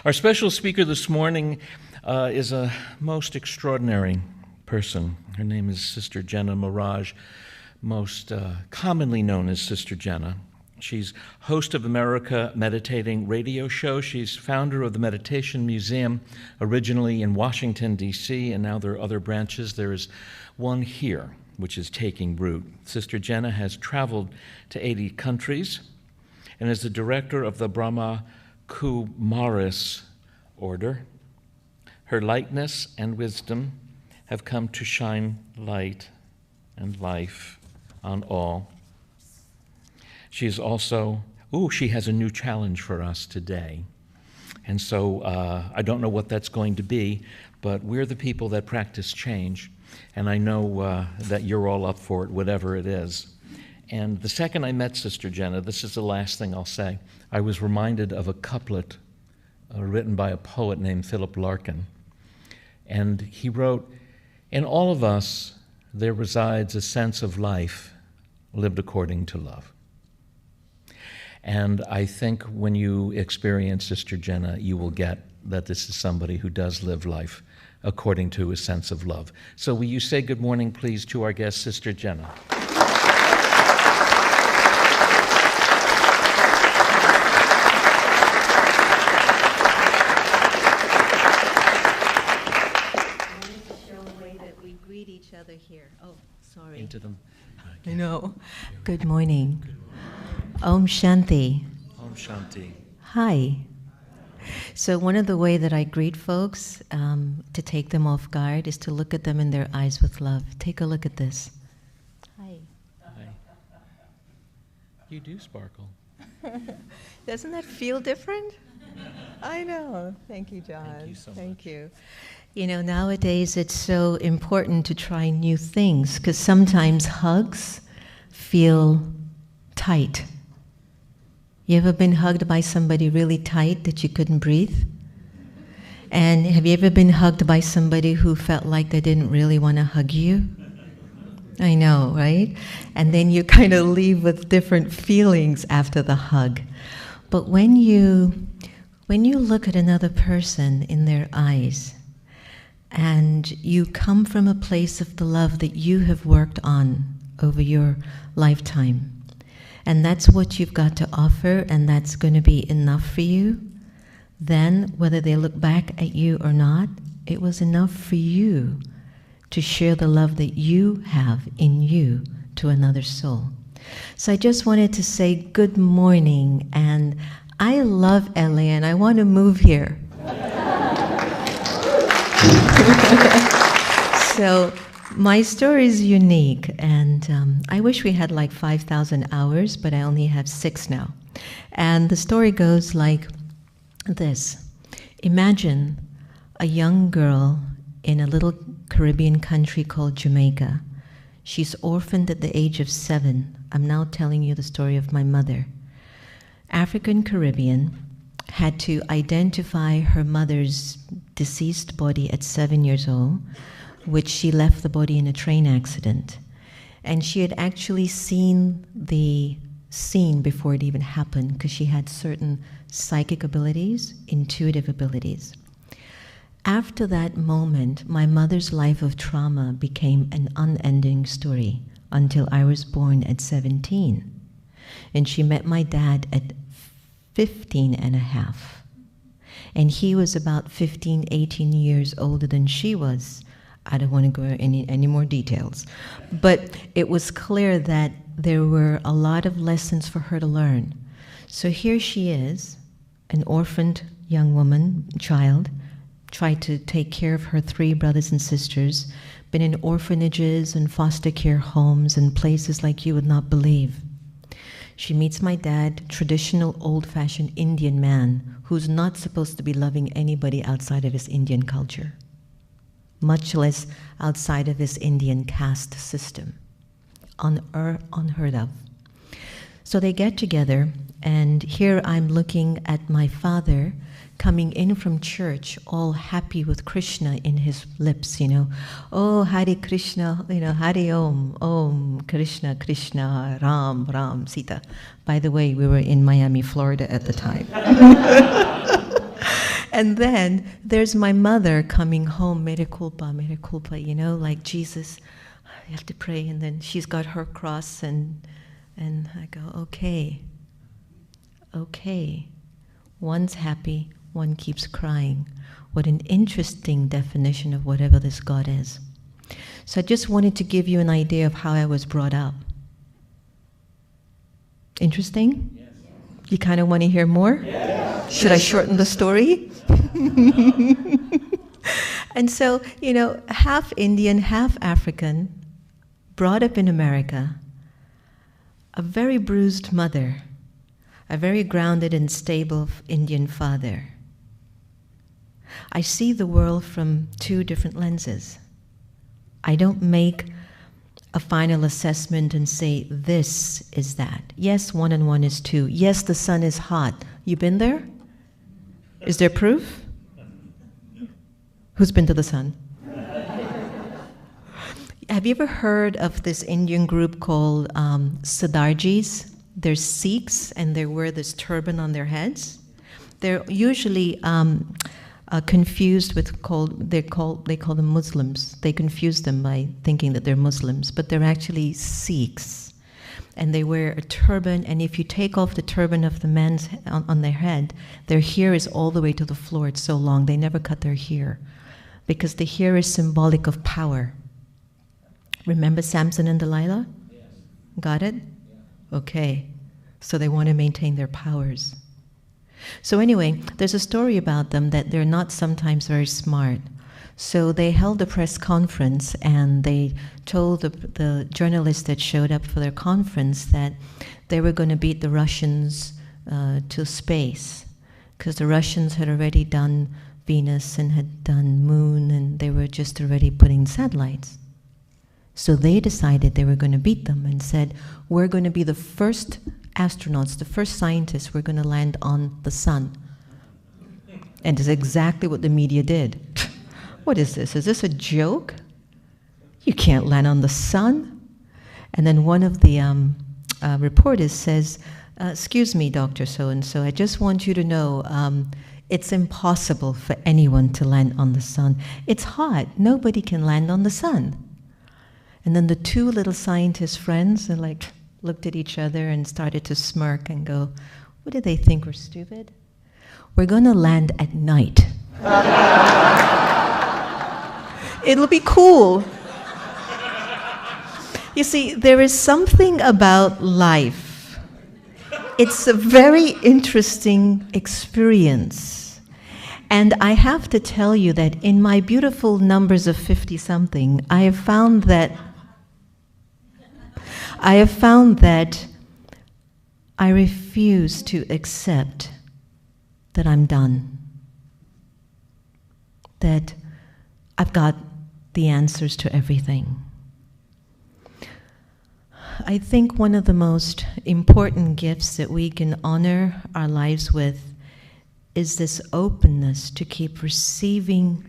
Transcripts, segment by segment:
Our special speaker this morning is a most extraordinary person. Her name is Sister Jenna Mirage, most commonly known as Sister Jenna. She's host of America Meditating radio show. She's founder of the Meditation Museum, originally in Washington, D.C., and now there are other branches. There is one here, which is taking root. Sister Jenna has traveled to 80 countries and is the director of the Brahma Kumaris order. Her lightness and wisdom have come to shine light and life on all. She is also, she has a new challenge for us today. And so I don't know what that's going to be, but we're the people that practice change, and I know that you're all up for it, whatever it is. And the second I met Sister Jenna, this is the last thing I'll say, I was reminded of a couplet written by a poet named Philip Larkin. And he wrote, "In all of us there resides a sense of life lived according to love." And I think when you experience Sister Jenna, you will get that this is somebody who does live life according to a sense of love. So will you say good morning, please, to our guest, Sister Jenna? Other here. Oh, sorry. Into them. I know. Good morning. Om Shanti. Om Shanti. Hi. So one of the way that I greet folks to take them off guard is to look at them in their eyes with love. Take a look at this. Hi. Hi. You do sparkle. Doesn't that feel different? I know. Thank you, John. Thank you so much. Thank you. You know, nowadays it's so important to try new things because sometimes hugs feel tight. You ever been hugged by somebody really tight that you couldn't breathe? And have you ever been hugged by somebody who felt like they didn't really want to hug you? I know, right? And then you kind of leave with different feelings after the hug. But when you look at another person in their eyes, and you come from a place of the love that you have worked on over your lifetime, and that's what you've got to offer, and that's going to be enough for you, then whether they look back at you or not, it was enough for you to share the love that you have in you to another soul. So I just wanted to say good morning, and I love LA, and I want to move here. So my story is unique, and I wish we had like 5,000 hours, but I only have 6 now. And the story goes like this. Imagine a young girl in a little Caribbean country called Jamaica. She's orphaned at the age of 7. I'm now telling you the story of my mother. African Caribbean, had to identify her mother's deceased body at 7 years old, which she left the body in a train accident. And she had actually seen the scene before it even happened because she had certain psychic abilities, intuitive abilities. After that moment, my mother's life of trauma became an unending story until I was born at 17. And she met my dad at 15 and a half. And he was about 15, 18 years older than she was. I don't want to go into any more details. But it was clear that there were a lot of lessons for her to learn. So here she is, an orphaned young woman, child, tried to take care of her 3 brothers and sisters, been in orphanages and foster care homes and places like you would not believe. She meets my dad, traditional old-fashioned Indian man who's not supposed to be loving anybody outside of his Indian culture, much less outside of his Indian caste system. Unheard of. So they get together, and here I'm looking at my father coming in from church, all happy with Krishna in his lips, Oh, Hare Krishna, Hare Om, Krishna, Krishna, Ram, Ram, Sita. By the way, we were in Miami, Florida at the time. And then there's my mother coming home, mea culpa, you know, like Jesus, you have to pray. And then she's got her cross, and I go, okay. One's happy, one keeps crying. What an interesting definition of whatever this God is. So I just wanted to give you an idea of how I was brought up. Interesting? Yes. You kind of want to hear more? Yes. Should I shorten the story? And so, you know, half Indian, half African, brought up in America, a very bruised mother, a very grounded and stable Indian father. I see the world from two different lenses. I don't make a final assessment and say, this is that. Yes, 1 and 1 is 2. Yes, the sun is hot. You been there? Is there proof? Who's been to the sun? Have you ever heard of this Indian group called Sardarjis? They're Sikhs, and they wear this turban on their heads. They're usually confused with they call them Muslims. They confuse them by thinking that they're Muslims, but they're actually Sikhs, and they wear a turban. And if you take off the turban of the men's on their head, their hair is all the way to the floor. It's so long they never cut their hair, because the hair is symbolic of power. Remember Samson and Delilah? Yes. Got it? Yeah. Okay. So they want to maintain their powers. So anyway, there's a story about them that they're not sometimes very smart. So they held a press conference, and they told the journalists that showed up for their conference that they were going to beat the Russians to space, because the Russians had already done Venus and had done Moon, and they were just already putting satellites. So they decided they were going to beat them and said, we're going to be the first astronauts, the first scientists, we're going to land on the sun. And it's exactly what the media did. What is this? Is this a joke? You can't land on the sun. And then one of the reporters says, excuse me, Dr. So-and-so, I just want you to know it's impossible for anyone to land on the sun. It's hot. Nobody can land on the sun. And then the two little scientist friends are like, looked at each other and started to smirk and go, what do they think, we're stupid? We're going to land at night. It'll be cool. You see, there is something about life. It's a very interesting experience. And I have to tell you that in my beautiful numbers of 50-something, I have found that I refuse to accept that I'm done, that I've got the answers to everything. I think one of the most important gifts that we can honor our lives with is this openness to keep receiving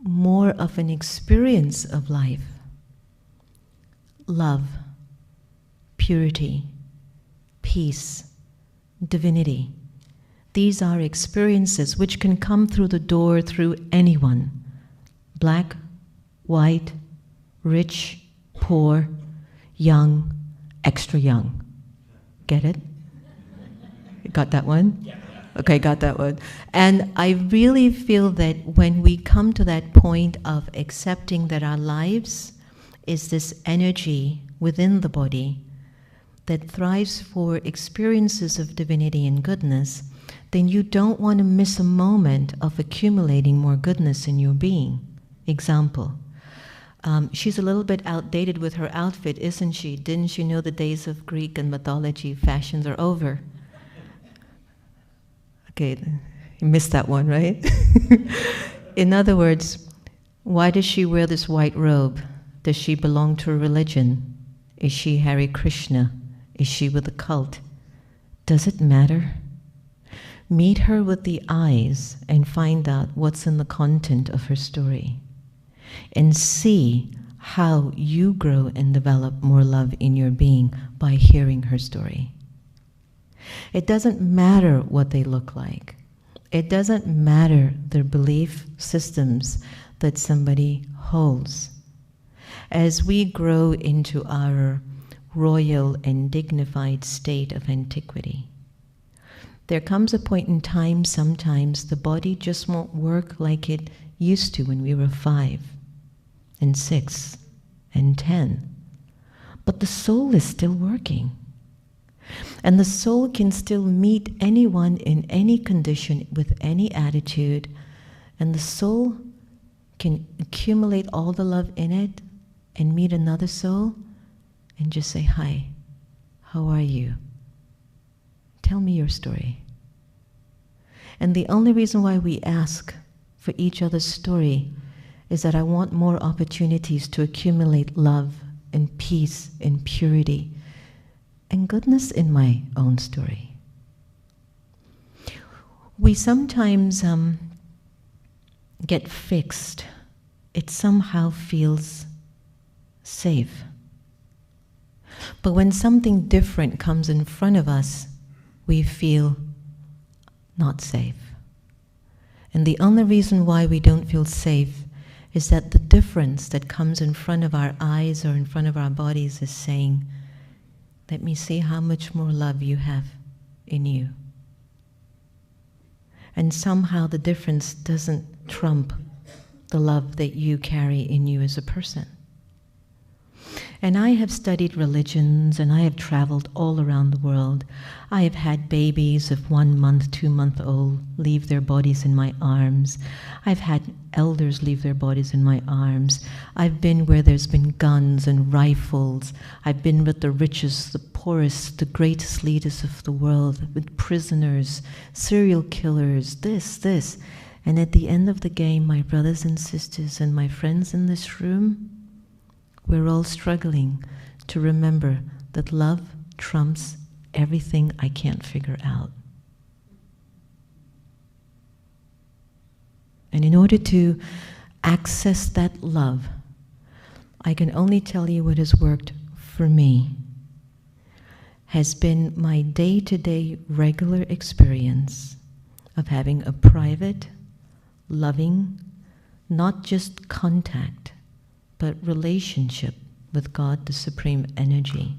more of an experience of life. Love, purity, peace, divinity. These are experiences which can come through the door through anyone. Black, white, rich, poor, young, extra young. Get it? Got that one? Yeah. Okay, got that one. And I really feel that when we come to that point of accepting that our lives is this energy within the body that thrives for experiences of divinity and goodness, then you don't want to miss a moment of accumulating more goodness in your being. Example, she's a little bit outdated with her outfit, isn't she? Didn't you know the days of Greek and mythology fashions are over? Okay, you missed that one, right? In other words, why does she wear this white robe? Does she belong to a religion? Is she Hare Krishna? Is she with a cult? Does it matter? Meet her with the eyes and find out what's in the content of her story. And see how you grow and develop more love in your being by hearing her story. It doesn't matter what they look like. It doesn't matter the belief systems that somebody holds. As we grow into our royal and dignified state of antiquity, there comes a point in time, sometimes the body just won't work like it used to when we were 5 and 6 and 10. But the soul is still working. And the soul can still meet anyone in any condition with any attitude. And the soul can accumulate all the love in it and meet another soul and just say, "Hi, how are you? Tell me your story." And the only reason why we ask for each other's story is that I want more opportunities to accumulate love and peace and purity and goodness in my own story. We sometimes get fixed. It somehow feels safe. But when something different comes in front of us, we feel not safe. And the only reason why we don't feel safe is that the difference that comes in front of our eyes or in front of our bodies is saying, "Let me see how much more love you have in you." And somehow the difference doesn't trump the love that you carry in you as a person. And I have studied religions, and I have traveled all around the world. I have had babies of 1 month, 2-month old leave their bodies in my arms. I've had elders leave their bodies in my arms. I've been where there's been guns and rifles. I've been with the richest, the poorest, the greatest leaders of the world, with prisoners, serial killers, this. And at the end of the game, my brothers and sisters and my friends in this room, we're all struggling to remember that love trumps everything I can't figure out. And in order to access that love, I can only tell you what has worked for me, has been my day-to-day regular experience of having a private, loving, not just contact, but relationship with God, the Supreme Energy.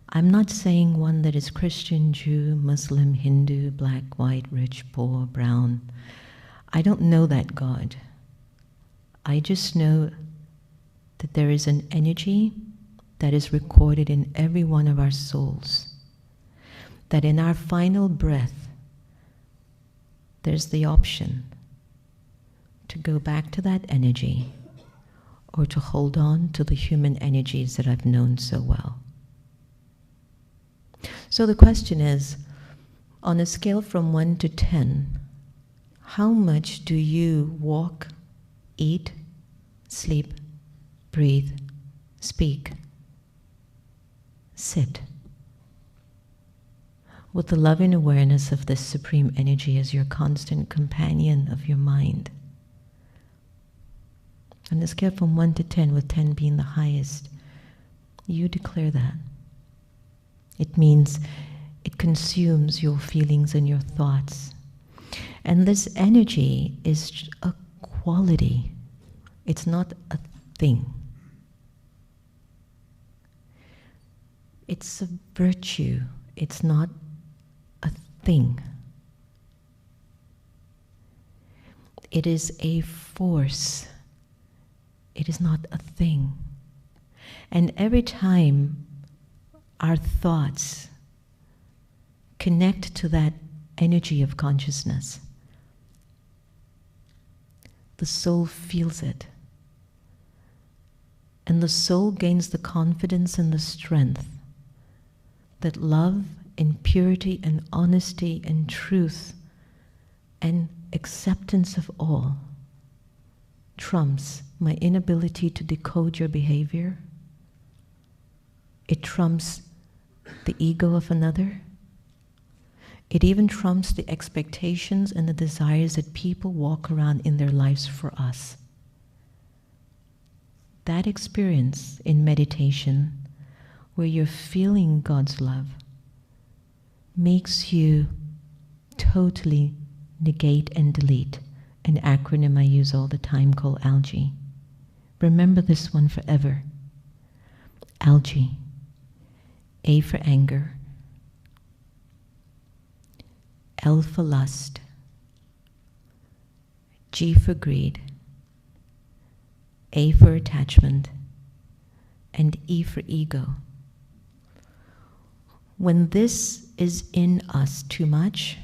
I'm not saying one that is Christian, Jew, Muslim, Hindu, black, white, rich, poor, brown. I don't know that God. I just know that there is an energy that is recorded in every one of our souls, that in our final breath, there's the option to go back to that energy or to hold on to the human energies that I've known so well. So the question is, on a scale from 1 to 10, how much do you walk, eat, sleep, breathe, speak, sit with the loving awareness of this Supreme Energy as your constant companion of your mind? On a scale from 1 to 10, with 10 being the highest, you declare that. It means it consumes your feelings and your thoughts. And this energy is a quality. It's not a thing. It's a virtue. It's not a thing. It is a force. It is not a thing. And every time our thoughts connect to that energy of consciousness, the soul feels it. And the soul gains the confidence and the strength that love and purity and honesty and truth and acceptance of all trumps my inability to decode your behavior. It trumps the ego of another. It even trumps the expectations and the desires that people walk around in their lives for us. That experience in meditation, where you're feeling God's love, makes you totally negate and delete, an acronym I use all the time called ALGAE. Remember this one forever. ALGAE. A for anger. L for lust. G for greed. A for attachment. And E for ego. When this is in us too much,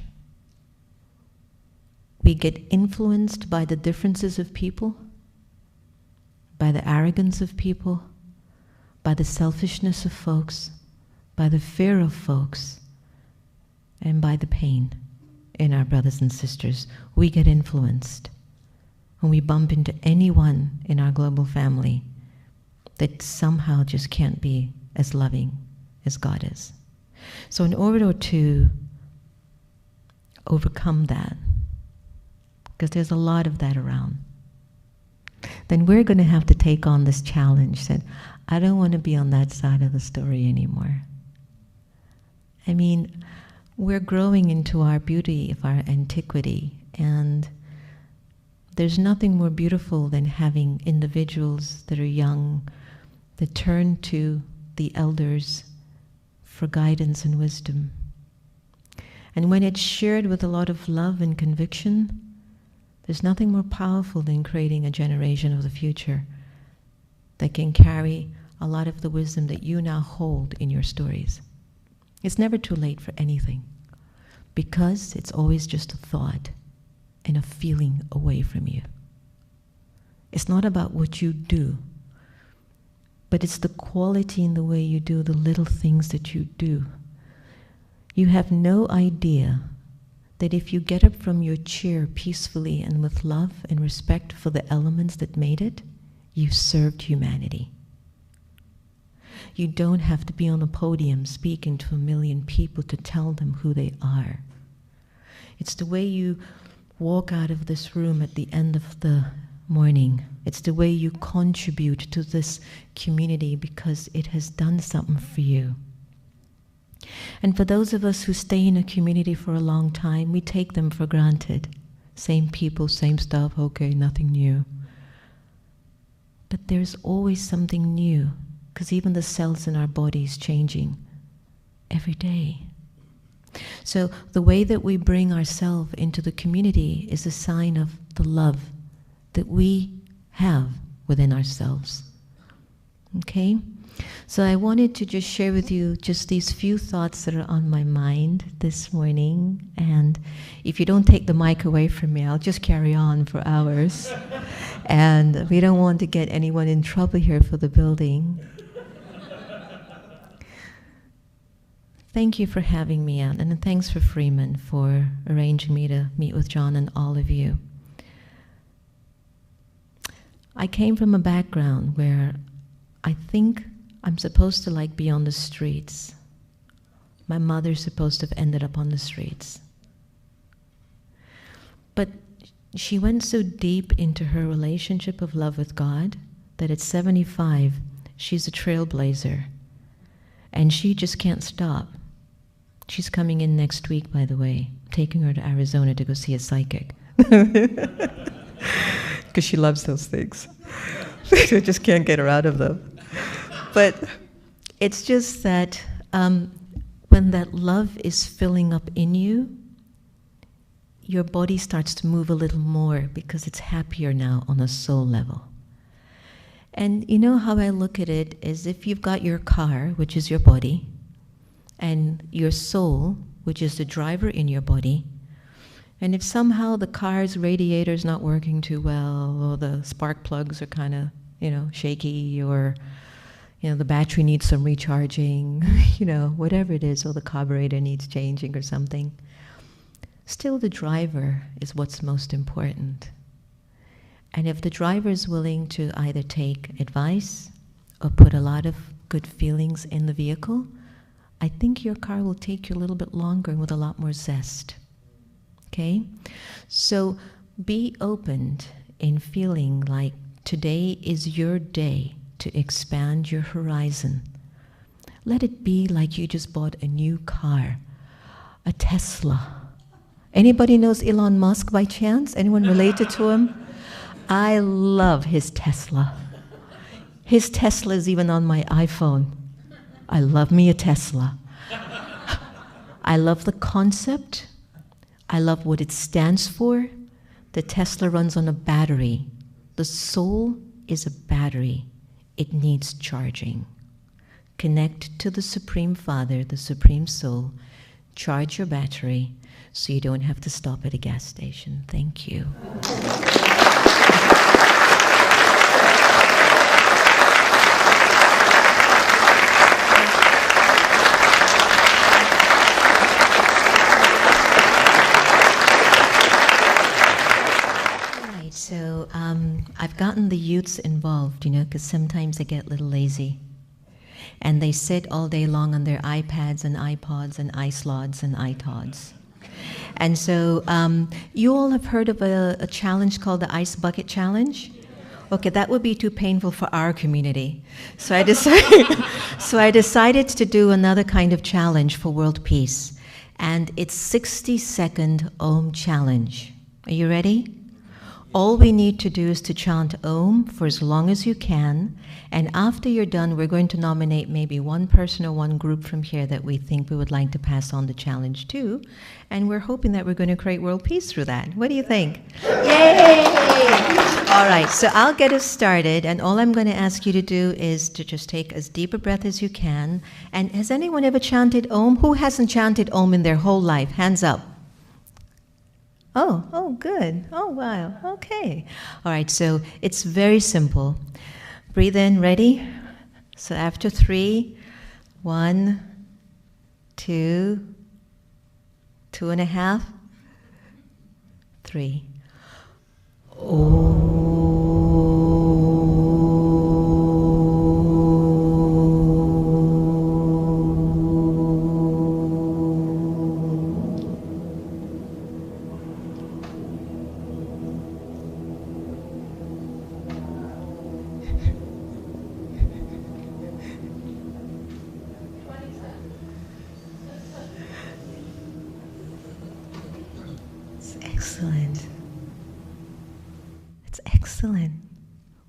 we get influenced by the differences of people, by the arrogance of people, by the selfishness of folks, by the fear of folks, and by the pain in our brothers and sisters. We get influenced when we bump into anyone in our global family that somehow just can't be as loving as God is. So in order to overcome that, because there's a lot of that around, then we're going to have to take on this challenge that I don't want to be on that side of the story anymore. I mean, we're growing into our beauty of our antiquity, and there's nothing more beautiful than having individuals that are young that turn to the elders for guidance and wisdom. And when it's shared with a lot of love and conviction, there's nothing more powerful than creating a generation of the future that can carry a lot of the wisdom that you now hold in your stories. It's never too late for anything, because it's always just a thought and a feeling away from you. It's not about what you do, but it's the quality in the way you do the little things that you do. You have no idea that if you get up from your chair peacefully and with love and respect for the elements that made it, you've served humanity. You don't have to be on a podium speaking to 1 million people to tell them who they are. It's the way you walk out of this room at the end of the morning. It's the way you contribute to this community because it has done something for you. And for those of us who stay in a community for a long time, we take them for granted. Same people, same stuff, okay, nothing new. But there's always something new, because even the cells in our body is changing every day. So the way that we bring ourselves into the community is a sign of the love that we have within ourselves. Okay? So I wanted to just share with you just these few thoughts that are on my mind this morning. And if you don't take the mic away from me, I'll just carry on for hours. And we don't want to get anyone in trouble here for the building. Thank you for having me out, and thanks for Freeman for arranging me to meet with John and all of you. I came from a background where I think I'm supposed to be on the streets. My mother's supposed to have ended up on the streets. But she went so deep into her relationship of love with God that at 75, she's a trailblazer. And she just can't stop. She's coming in next week, by the way. I'm taking her to Arizona to go see a psychic. Because she loves those things. I just can't get her out of them. But it's just that when that love is filling up in you, your body starts to move a little more because it's happier now on a soul level. And you know how I look at it is if you've got your car, which is your body, and your soul, which is the driver in your body, and if somehow the car's radiator's not working too well, or the spark plugs are kind of, shaky, or, the battery needs some recharging, whatever it is, or the carburetor needs changing or something, still the driver is what's most important. And if the driver is willing to either take advice or put a lot of good feelings in the vehicle, I think your car will take you a little bit longer and with a lot more zest. Okay? So be opened in feeling like today is your day to expand your horizon. Let it be like you just bought a new car, a Tesla, Anybody knows Elon Musk by chance? Anyone related to him? I love his Tesla. His Tesla is even on my iPhone. I love me a Tesla. I love the concept. I love what it stands for. The Tesla runs on a battery. The soul is a battery. It needs charging. Connect to the Supreme Father, the Supreme Soul. Charge your battery so you don't have to stop at a gas station. Thank you. So I've gotten the youths involved, because sometimes they get a little lazy. And they sit all day long on their iPads and iPods and iSlods and iTods. And so you all have heard of a challenge called the Ice Bucket Challenge? Okay, that would be too painful for our community. So I decided to do another kind of challenge for world peace. And it's 60-second Om Challenge. Are you ready? All we need to do is to chant Om for as long as you can, and after you're done, we're going to nominate maybe one person or one group from here that we think we would like to pass on the challenge to, and we're hoping that we're going to create world peace through that. What do you think? Yay! All right, so I'll get us started, and all I'm going to ask you to do is to just take as deep a breath as you can. And has anyone ever chanted Om? Who hasn't chanted Om in their whole life? Hands up. Oh, good. Oh, wow. Okay. All right, so it's very simple. Breathe in, ready? So after 3, 1, 2, 2.5, 3. Oh. Excellent. It's excellent.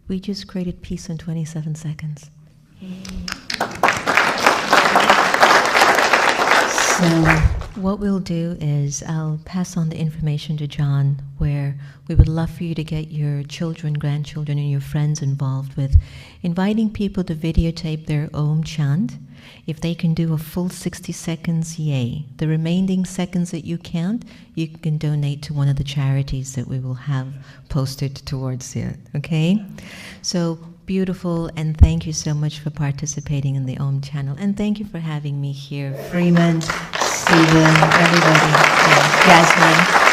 We just created peace in 27 seconds. So what we'll do is I'll pass on the information to John, where we would love for you to get your children, grandchildren, and your friends involved with inviting people to videotape their Om chant. If they can do a full 60 seconds, yay. The remaining seconds that you can't, you can donate to one of the charities that we will have posted towards it, okay? So beautiful, and thank you so much for participating in the Om channel. And thank you for having me here, Freeman, Stephen, everybody, Jasmine.